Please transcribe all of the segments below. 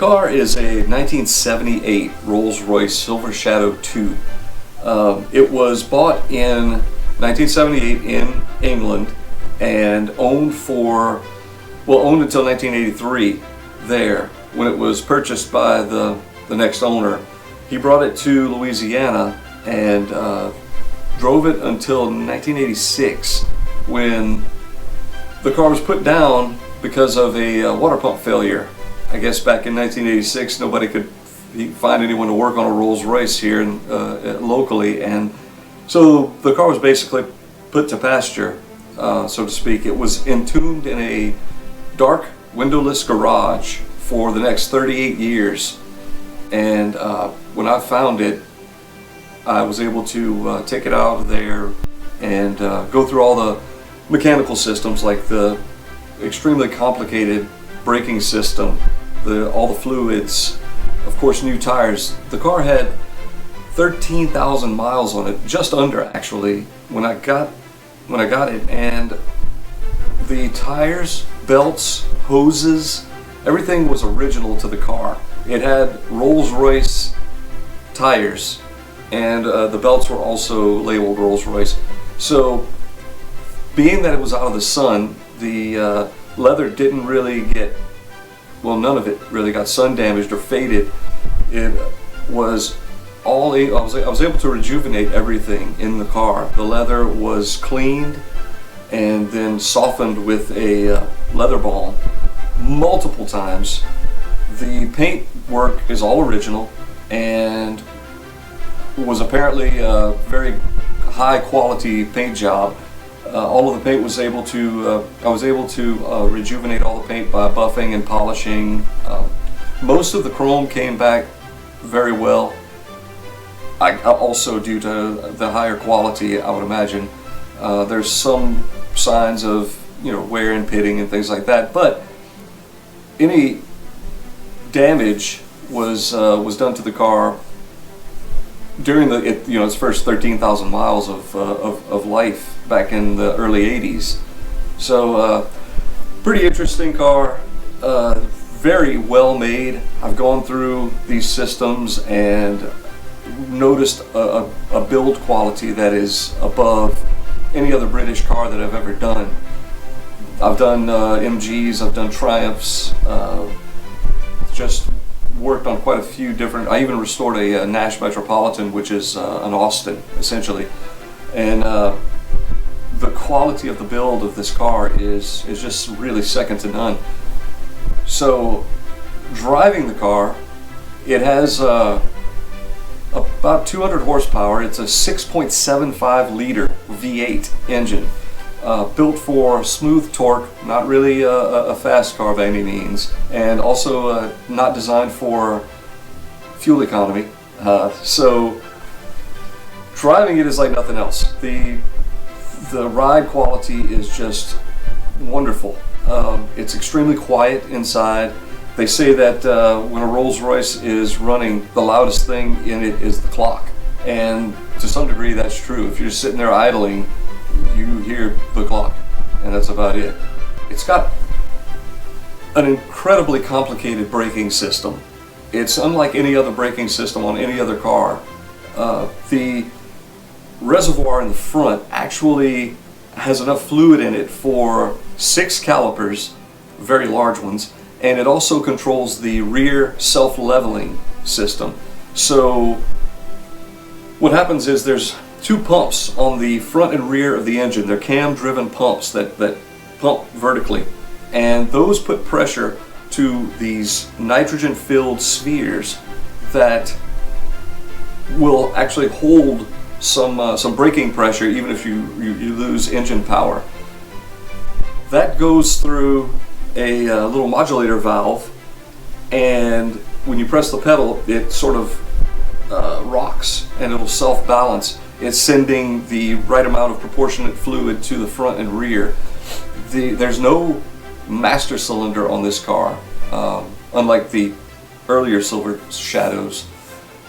car is a 1978 Rolls Royce Silver Shadow 2. It was bought in 1978 in England and owned until 1983 there, when it was purchased by the next owner. He brought it to Louisiana and drove it until 1986, when the car was put down because of a water pump failure. I guess back in 1986 nobody could find anyone to work on a Rolls Royce here locally, and so the car was basically put to pasture, so to speak. It was entombed in a dark windowless garage for the next 38 years, and when I found it, I was able to take it out of there and go through all the mechanical systems, like the extremely complicated braking system, all the fluids, of course new tires. The car had 13,000 miles on it, just under actually, when I got it, and the tires, belts, hoses, everything was original to the car. It had Rolls Royce tires, and the belts were also labeled Rolls Royce. So being that it was out of the sun, the leather didn't really get, well, none of it really got sun damaged or faded. It was all, I was able to rejuvenate everything in the car. The leather was cleaned and then softened with a leather balm multiple times. The paint work is all original and was apparently a very high quality paint job. All of the paint was able to, I was able to rejuvenate all the paint by buffing and polishing. Most of the chrome came back very well. Also due to the higher quality, I would imagine. There's some signs of, wear and pitting and things like that, but any damage was done to the car during its first 13,000 miles of life back in the early 80s. So pretty interesting car, very well made. I've gone through these systems and noticed a build quality that is above any other British car that I've ever done. I've done MGs, I've done Triumphs, just worked on quite a few different. I even restored a Nash Metropolitan, which is an Austin essentially, and the quality of the build of this car is just really second to none. So driving the car, it has about 200 horsepower. It's a 6.75 liter V8 engine, built for smooth torque, not really a fast car by any means, and also not designed for fuel economy. So driving it is like nothing else. The ride quality is just wonderful. It's extremely quiet inside. They say that when a Rolls Royce is running, the loudest thing in it is the clock. And to some degree that's true. If you're just sitting there idling, you hear the clock, and that's about it. It's got an incredibly complicated braking system. It's unlike any other braking system on any other car. The reservoir in the front actually has enough fluid in it for 6 calipers, very large ones, and it also controls the rear self-leveling system. So what happens is there's 2 pumps on the front and rear of the engine. They're cam-driven pumps that pump vertically, and those put pressure to these nitrogen-filled spheres that will actually hold some braking pressure even if you lose engine power. That goes through a little modulator valve, and when you press the pedal, it sort of rocks and it'll self-balance. It's sending the right amount of proportionate fluid to the front and rear. There's no master cylinder on this car, unlike the earlier Silver Shadows.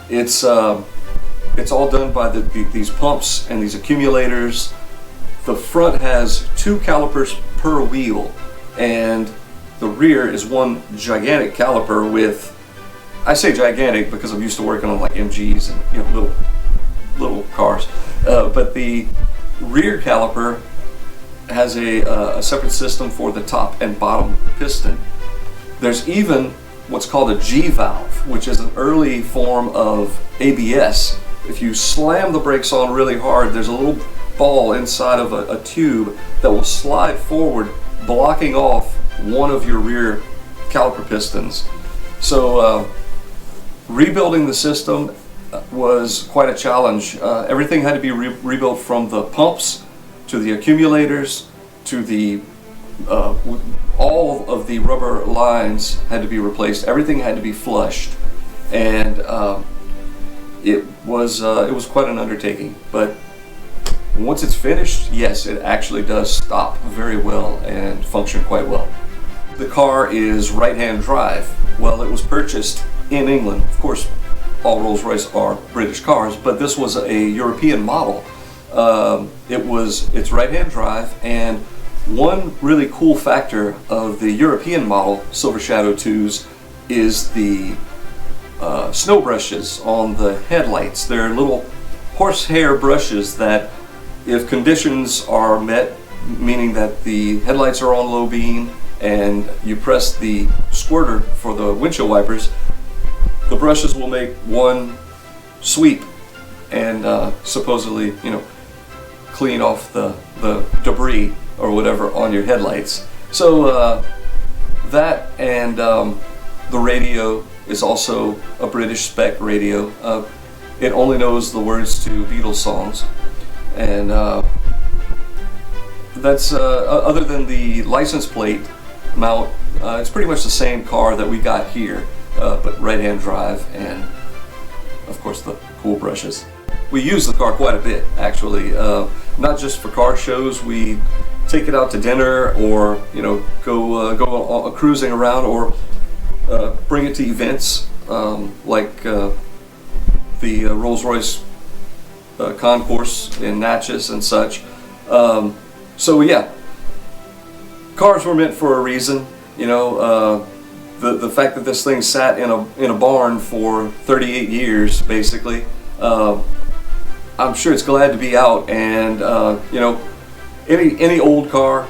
It's all done by these pumps and these accumulators. The front has 2 calipers per wheel, and the rear is one gigantic caliper with I say gigantic because I'm used to working on like MGs and little cars, but the rear caliper has a separate system for the top and bottom piston. There's even what's called a G valve, which is an early form of ABS. If you slam the brakes on really hard, there's a little ball inside of a tube that will slide forward, blocking off one of your rear caliper pistons. So rebuilding the system was quite a challenge. Everything had to be rebuilt, from the pumps to the accumulators to the all of the rubber lines had to be replaced. Everything had to be flushed, and it was quite an undertaking. But once it's finished, yes, it actually does stop very well and function quite well. The car is right-hand drive. Well, it was purchased in England. Of course, all Rolls Royce are British cars, but this was a European model. It's right-hand drive, and one really cool factor of the European model Silver Shadow 2s is the snow brushes on the headlights. They're little horsehair brushes that, if conditions are met, meaning that the headlights are on low beam and you press the squirter for the windshield wipers, the brushes will make one sweep and supposedly, clean off the debris or whatever on your headlights. So that, and the radio is also a British spec radio. It only knows the words to Beatles songs, and that's other than the license plate mount, it's pretty much the same car that we got here, but right-hand drive, and of course the cool brushes. We use the car quite a bit, actually, not just for car shows. We take it out to dinner, or go cruising around, or bring it to events like the Rolls Royce concourse in Natchez and such. So yeah, cars were meant for a reason. The fact that this thing sat in a barn for 38 years, basically, I'm sure it's glad to be out. And any old car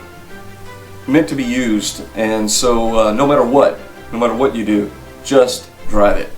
meant to be used, and so no matter what you do, just drive it.